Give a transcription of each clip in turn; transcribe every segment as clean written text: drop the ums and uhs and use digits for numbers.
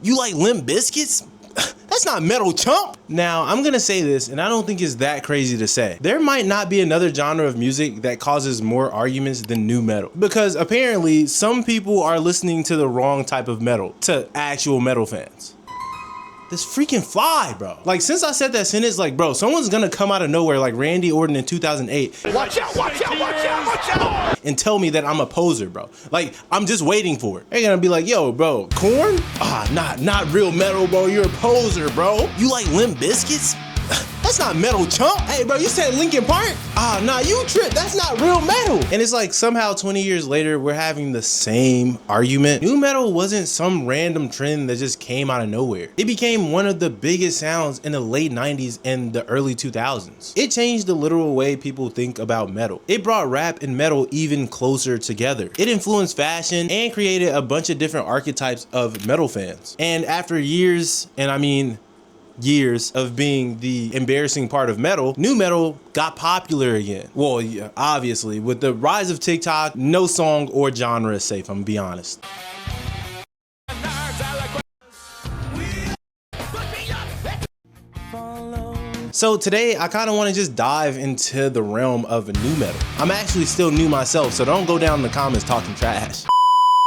You like Limp Bizkits? That's not metal, chump. Now, I'm gonna say this, and I don't think it's that crazy to say. There might not be another genre of music that causes more arguments than nu metal. Because apparently, some people are listening to the wrong type of metal, to actual metal fans. This freaking fly, bro. Like, since I said that sentence, like, bro, someone's gonna come out of nowhere like Randy Orton in 2008. Watch out, watch out, watch out, watch out! And tell me that I'm a poser, bro. Like, I'm just waiting for it. They're gonna be like, yo, bro, Korn? Not real metal, bro. You're a poser, bro. You like Limp Bizkits? That's not metal, chump. Hey, bro, you said Linkin Park? Nah, you tripped. That's not real metal. And it's like somehow 20 years later, we're having the same argument. Nu metal wasn't some random trend that just came out of nowhere. It became one of the biggest sounds in the late 90s and the early 2000s. It changed the literal way people think about metal. It brought rap and metal even closer together. It influenced fashion and created a bunch of different archetypes of metal fans. And after years, and I mean years of being the embarrassing part of metal, nu metal got popular again. Well, yeah, obviously, with the rise of TikTok, no song or genre is safe, I'm gonna be honest. So today, I kind of want to just dive into the realm of nu metal. I'm actually still new myself, so don't go down in the comments talking trash.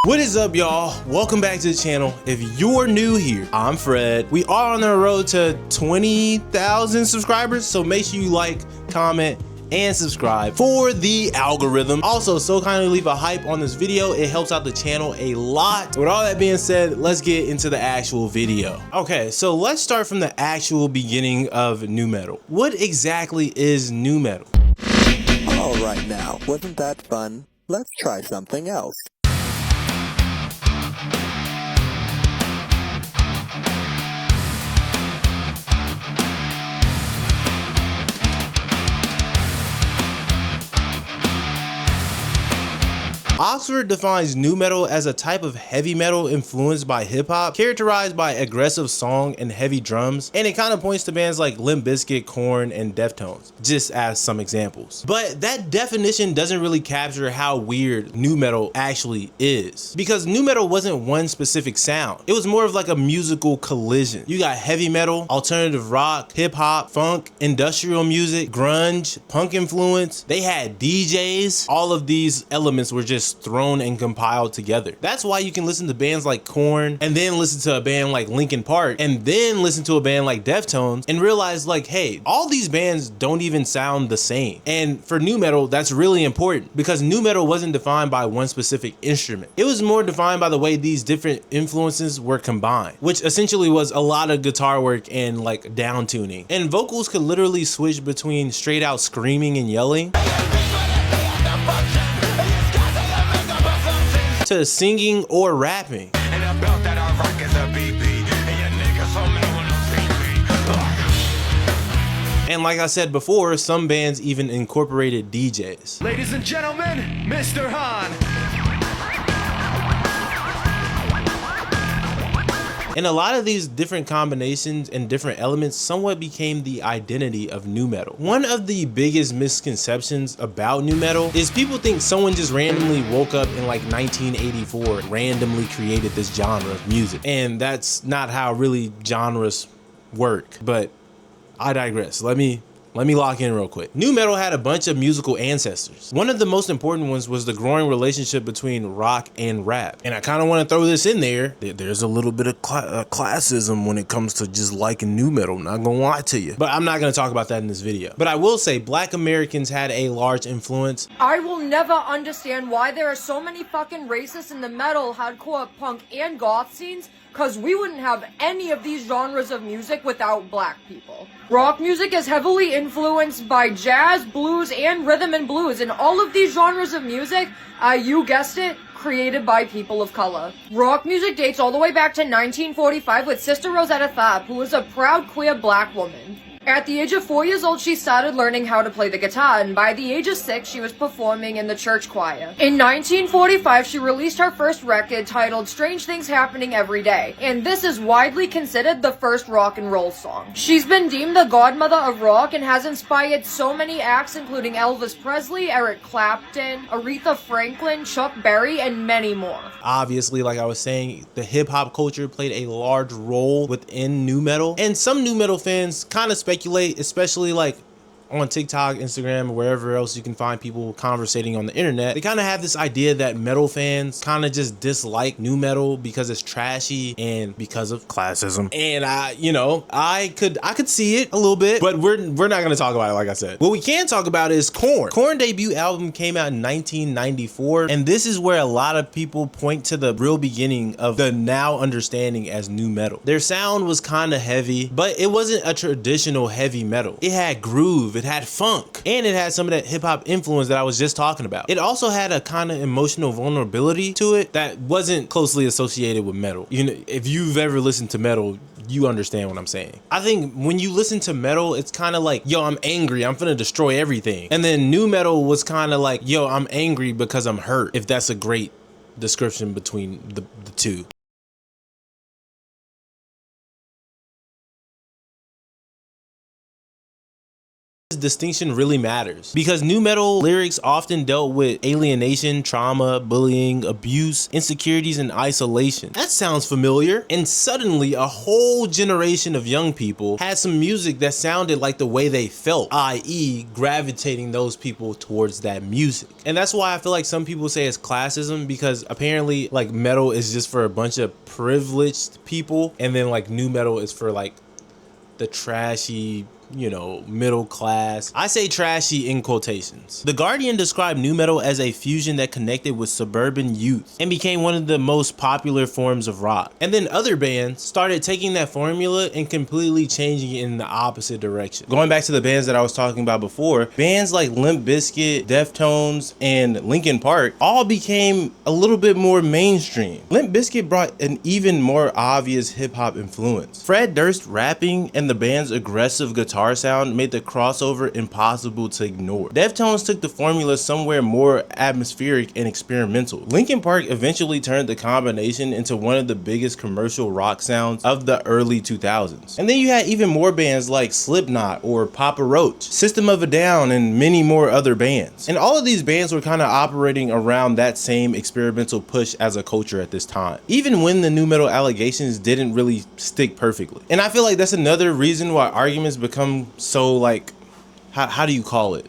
What is up, y'all? Welcome back to the channel. If you're new here, I'm Fred. We are on the road to 20,000 subscribers, so make sure you like, comment, and subscribe for the algorithm. Also, so kindly leave a hype on this video. It helps out the channel a lot. With all that being said, let's get into the actual video. Okay, so let's start from the actual beginning of nu metal. What exactly is nu metal? All right now, wasn't that fun? Let's try something else. Oxford defines nu metal as a type of heavy metal influenced by hip hop, characterized by aggressive song and heavy drums, and it kind of points to bands like Limp Bizkit, Korn, and Deftones, just as some examples. But that definition doesn't really capture how weird nu metal actually is, because nu metal wasn't one specific sound. It was more of like a musical collision. You got heavy metal, alternative rock, hip hop, funk, industrial music, grunge, punk influence. They had DJs. All of these elements were just thrown and compiled together. That's why you can listen to bands like Korn and then listen to a band like Linkin Park and then listen to a band like Deftones and realize like, hey, all these bands don't even sound the same. And for nu metal, that's really important because nu metal wasn't defined by one specific instrument. It was more defined by the way these different influences were combined, which essentially was a lot of guitar work and like down tuning. And vocals could literally switch between straight out screaming and yelling to singing or rapping. And like I said before, some bands even incorporated DJs. Ladies and gentlemen, Mr. Han. And a lot of these different combinations and different elements somewhat became the identity of nu metal. One of the biggest misconceptions about nu metal is people think someone just randomly woke up in like 1984 and randomly created this genre of music. And that's not how really genres work, but I digress. Let me lock in real quick. Nu metal had a bunch of musical ancestors. One of the most important ones was the growing relationship between rock and rap. And I kind of want to throw this in there. There's a little bit of classism when it comes to just liking nu metal, not gonna lie to you. But I'm not gonna talk about that in this video. But I will say Black Americans had a large influence. I will never understand why there are so many fucking racists in the metal, hardcore, punk, and goth scenes, because we wouldn't have any of these genres of music without black people. Rock music is heavily influenced by jazz, blues, and rhythm and blues, and all of these genres of music, you guessed it, created by people of color. Rock music dates all the way back to 1945 with Sister Rosetta Tharpe, who was a proud queer black woman. At the age of 4 years old, she started learning how to play the guitar, and by the age of 6, she was performing in the church choir. In 1945, she released her first record titled Strange Things Happening Every Day, and this is widely considered the first rock and roll song. She's been deemed the godmother of rock and has inspired so many acts including Elvis Presley, Eric Clapton, Aretha Franklin, Chuck Berry, and many more. Obviously, like I was saying, the hip-hop culture played a large role within nu metal, and some nu metal fans kind of speculate, especially like on TikTok, Instagram, or wherever else you can find people conversating on the internet. They kind of have this idea that metal fans kind of just dislike nu metal because it's trashy and because of classism. And I could see it a little bit, but we're not gonna talk about it, like I said. What we can talk about is Korn. Korn debut album came out in 1994, and this is where a lot of people point to the real beginning of the now understanding as nu metal. Their sound was kind of heavy, but it wasn't a traditional heavy metal. It had groove, it had funk, and it had some of that hip-hop influence that I was just talking about. It also had a kind of emotional vulnerability to it that wasn't closely associated with metal. You know, if you've ever listened to metal, you understand what I'm saying. I think when you listen to metal, it's kind of like, yo, I'm angry, I'm finna destroy everything. And then nu metal was kind of like, yo, I'm angry because I'm hurt, if that's a great description between the two. Distinction really matters because nu metal lyrics often dealt with alienation, trauma, bullying, abuse, insecurities, and isolation. That sounds familiar. And suddenly a whole generation of young people had some music that sounded like the way they felt, i.e. gravitating those people towards that music. And that's why I feel like some people say it's classism, because apparently like metal is just for a bunch of privileged people, and then like nu metal is for like the trashy, you know, middle class. I say trashy in quotations. The Guardian described nu metal as a fusion that connected with suburban youth and became one of the most popular forms of rock. And then other bands started taking that formula and completely changing it in the opposite direction. Going back to the bands that I was talking about before, bands like Limp Bizkit, Deftones, and Linkin Park all became a little bit more mainstream. Limp Bizkit brought an even more obvious hip-hop influence. Fred Durst rapping and the band's aggressive guitar sound made the crossover impossible to ignore. Deftones took the formula somewhere more atmospheric and experimental. Linkin Park eventually turned the combination into one of the biggest commercial rock sounds of the early 2000s. And then you had even more bands like Slipknot or Papa Roach, System of a Down, and many more other bands. And all of these bands were kind of operating around that same experimental push as a culture at this time, even when the nu metal allegations didn't really stick perfectly. And I feel like that's another reason why arguments become so like, how do you call it?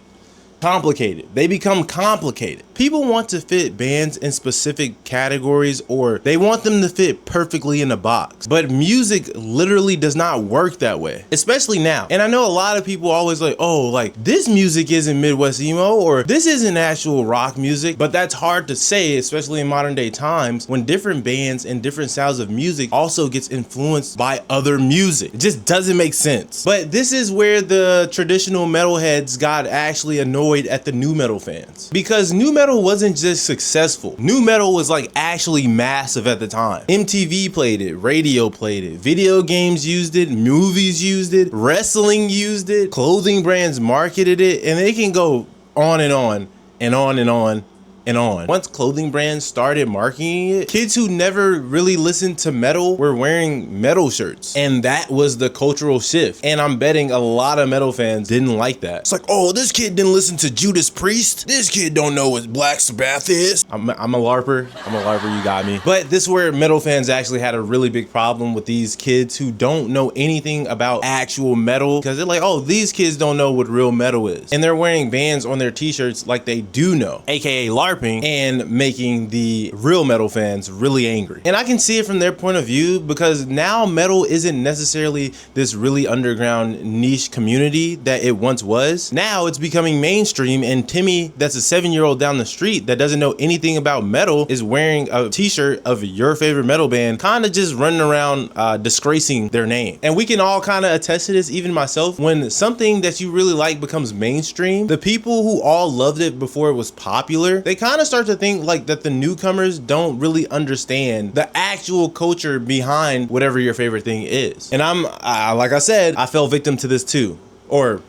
Complicated. They become complicated. People want to fit bands in specific categories, or they want them to fit perfectly in a box. But music literally does not work that way, especially now. And I know a lot of people always like, oh, like this music isn't Midwest emo, or this isn't actual rock music. But that's hard to say, especially in modern day times when different bands and different styles of music also gets influenced by other music. It just doesn't make sense. But this is where the traditional metalheads got actually annoyed at the nu metal fans, because nu metal wasn't just successful. Nu metal was like actually massive at the time. MTV played it, radio played it, video games used it, movies used it, wrestling used it, clothing brands marketed it, and they can go on and on and on and on and on. Once clothing brands started marketing it, kids who never really listened to metal were wearing metal shirts, and that was the cultural shift. And I'm betting a lot of metal fans didn't like that. It's like, oh, this kid didn't listen to Judas Priest, this kid don't know what Black Sabbath is. I'm a larper, you got me. But this is where metal fans actually had a really big problem with these kids who don't know anything about actual metal, because they're like, oh, these kids don't know what real metal is, and they're wearing bands on their t-shirts like they do know, aka LARPing, and making the real metal fans really angry. And I can see it from their point of view, because now metal isn't necessarily this really underground niche community that it once was. Now it's becoming mainstream, and Timmy, that's a 7-year-old down the street that doesn't know anything about metal, is wearing a t-shirt of your favorite metal band, kind of just running around disgracing their name. And we can all kind of attest to this, even myself. When something that you really like becomes mainstream, the people who all loved it before it was popular, they kind of start to think like that the newcomers don't really understand the actual culture behind whatever your favorite thing is. And like I said, I fell victim to this too, or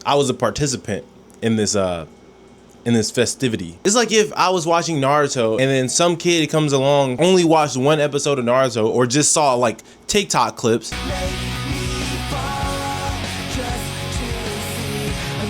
I was a participant in this festivity. It's like if I was watching Naruto and then some kid comes along, only watched one episode of Naruto or just saw like TikTok clips.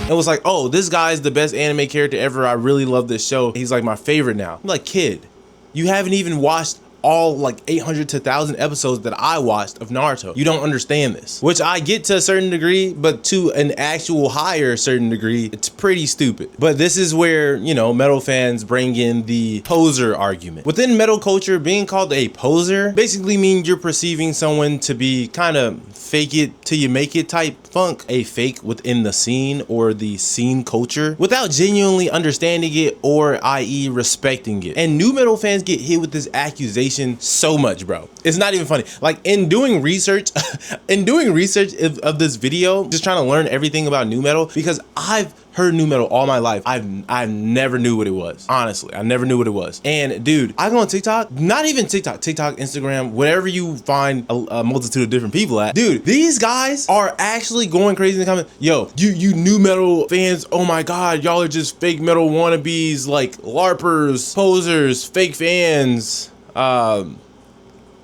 It was like, oh, this guy's the best anime character ever. I really love this show. He's like my favorite now. I'm like, kid, you haven't even watched all like 800 to 1,000 episodes that I watched of Naruto. You don't understand this, which I get to a certain degree, but to an actual higher certain degree, it's pretty stupid. But this is where, you know, metal fans bring in the poser argument. Within metal culture, being called a poser basically means you're perceiving someone to be kind of fake it till you make it type funk, a fake within the scene or the scene culture without genuinely understanding it or i.e. respecting it. And new metal fans get hit with this accusation so much, bro. It's not even funny. Like in doing research of this video, just trying to learn everything about new metal, because I've heard new metal all my life. I never knew what it was. Honestly, I never knew what it was. And dude, I go on TikTok, not even TikTok, Instagram, wherever you find a multitude of different people at. Dude, these guys are actually going crazy in the comments. Yo, you new metal fans, oh my God, y'all are just fake metal wannabes, like LARPers, posers, fake fans,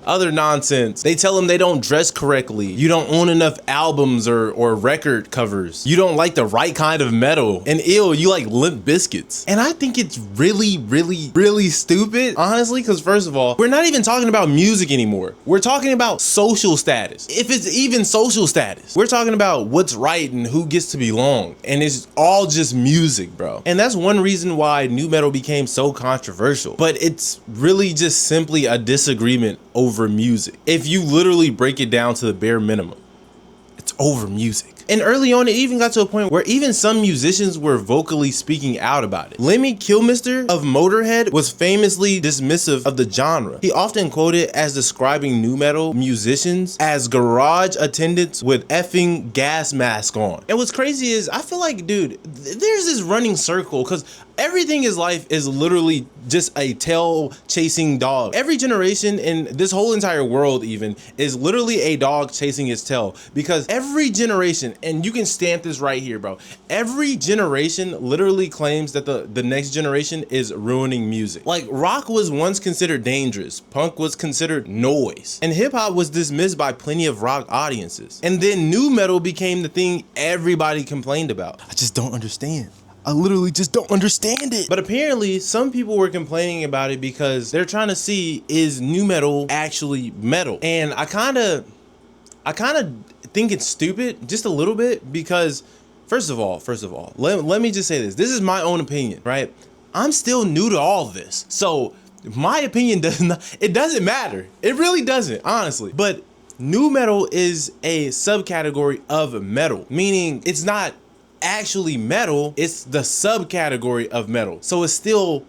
other nonsense. They tell them they don't dress correctly. You don't own enough albums or record covers. You don't like the right kind of metal. And you like Limp Bizkits. And I think it's really, really, really stupid, honestly, because first of all, we're not even talking about music anymore. We're talking about social status. If it's even social status, we're talking about what's right and who gets to belong. And it's all just music, bro. And that's one reason why new metal became so controversial. But it's really just simply a disagreement over music. If you literally break it down to the bare minimum, it's over music. And early on, it even got to a point where even some musicians were vocally speaking out about it. Lemmy Kilmister of Motorhead was famously dismissive of the genre. He often quoted as describing nu metal musicians as garage attendants with effing gas mask on. And what's crazy is I feel like, dude, there's this running circle because everything in life is literally just a tail chasing dog. Every generation in this whole entire world even is literally a dog chasing its tail, because every generation, and you can stamp this right here, bro, every generation literally claims that the next generation is ruining music. Like rock was once considered dangerous, punk was considered noise, and hip hop was dismissed by plenty of rock audiences. And then nu metal became the thing everybody complained about. I just don't understand. I literally just don't understand it. But apparently some people were complaining about it because they're trying to see, is nu metal actually metal? And I kind of think it's stupid just a little bit, because first of all, let me just say this. This is my own opinion, right? I'm still new to all of this. So my opinion doesn't matter. It really doesn't, honestly. But nu metal is a subcategory of metal, meaning it's not actually metal, it's the subcategory of metal. So it's still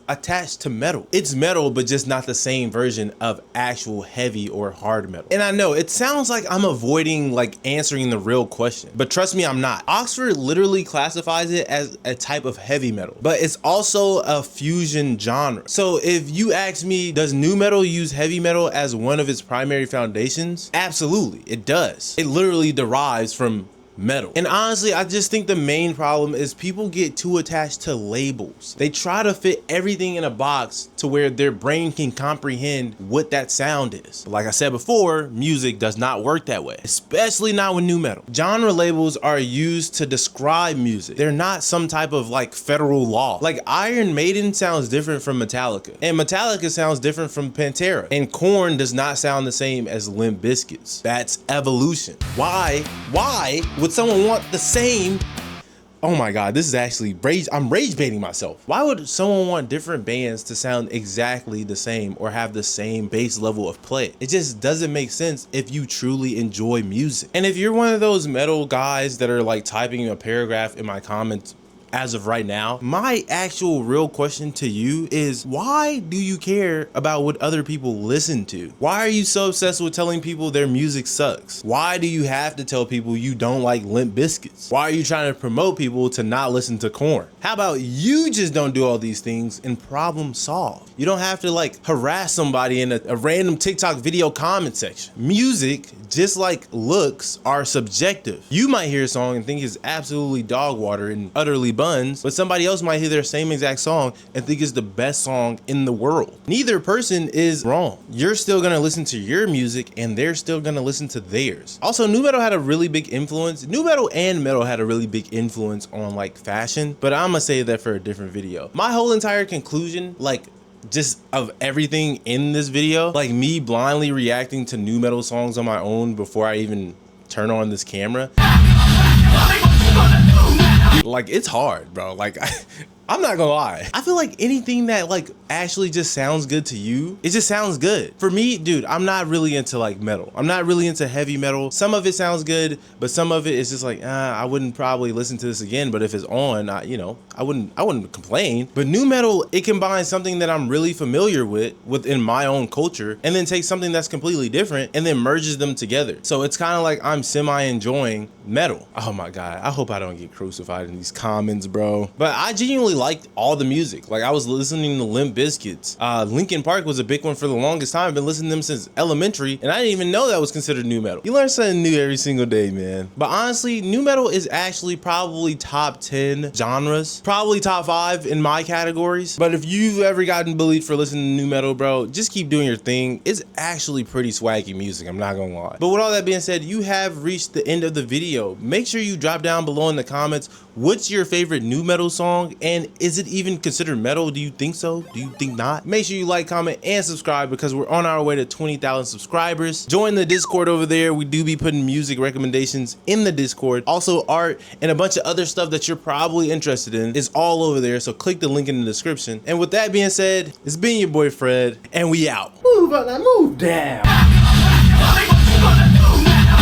attached to metal. It's metal, but just not the same version of actual heavy or hard metal. And I know it sounds like I'm avoiding like answering the real question, but trust me, I'm not. Oxford literally classifies it as a type of heavy metal, but it's also a fusion genre. So if you ask me, does nu metal use heavy metal as one of its primary foundations? Absolutely, it does. It literally derives from metal. And honestly, I just think the main problem is people get too attached to labels. They try to fit everything in a box to where their brain can comprehend what that sound is. But like I said before, music does not work that way, especially not with nu metal. Genre labels are used to describe music. They're not some type of like federal law. Like Iron Maiden sounds different from Metallica, and Metallica sounds different from Pantera, and Korn does not sound the same as Limp Bizkit. That's evolution. Why would someone want the same? Oh my God, this is actually I'm rage baiting myself. Why would someone want different bands to sound exactly the same or have the same base level of play? It just doesn't make sense if you truly enjoy music. And if you're one of those metal guys that are like typing a paragraph in my comments as of right now. My actual real question to you is, why do you care about what other people listen to? Why are you so obsessed with telling people their music sucks? Why do you have to tell people you don't like Limp Bizkit? Why are you trying to promote people to not listen to Korn? How about you just don't do all these things and problem solve? You don't have to like harass somebody in a random TikTok video comment section. Music, just like looks, are subjective. You might hear a song and think it's absolutely dog water and utterly buns, but somebody else might hear their same exact song and think it's the best song in the world. Neither person is wrong. You're still gonna listen to your music and they're still gonna listen to theirs. Also, nu metal had a really big influence. Nu metal and metal had a really big influence on like fashion, but I'm gonna say that for a different video. My whole entire conclusion, like just of everything in this video, like me blindly reacting to nu metal songs on my own before I even turn on this camera, like it's hard, bro. Like I'm not gonna lie. I feel like anything that like actually just sounds good to you, it just sounds good. For me, dude, I'm not really into like metal. I'm not really into heavy metal. Some of it sounds good, but some of it is just like, I wouldn't probably listen to this again, but if it's on, I wouldn't complain. But nu metal, it combines something that I'm really familiar with within my own culture, and then takes something that's completely different and then merges them together. So it's kind of like I'm semi-enjoying metal. Oh my God, I hope I don't get crucified in these comments, bro. But I genuinely liked all the music. Like I was listening to Limp Bizkit. Linkin Park was a big one for the longest time. I've been listening to them since elementary, and I didn't even know that was considered nu metal. You learn something new every single day, man. But honestly, nu metal is actually probably top 10 genres, probably top 5 in my categories. But if you've ever gotten bullied for listening to nu metal, bro, just keep doing your thing. It's actually pretty swaggy music, I'm not gonna lie. But with all that being said, you have reached the end of the video. Make sure you drop down below in the comments, what's your favorite nu metal song, and is it even considered metal? Do you think so? Do you think not? Make sure you like, comment, and subscribe because we're on our way to 20,000 subscribers. Join the Discord over there. We do be putting music recommendations in the Discord. Also, art and a bunch of other stuff that you're probably interested in is all over there, so click the link in the description. And with that being said, it's been your boy Fred, and we out. Move up, now move down.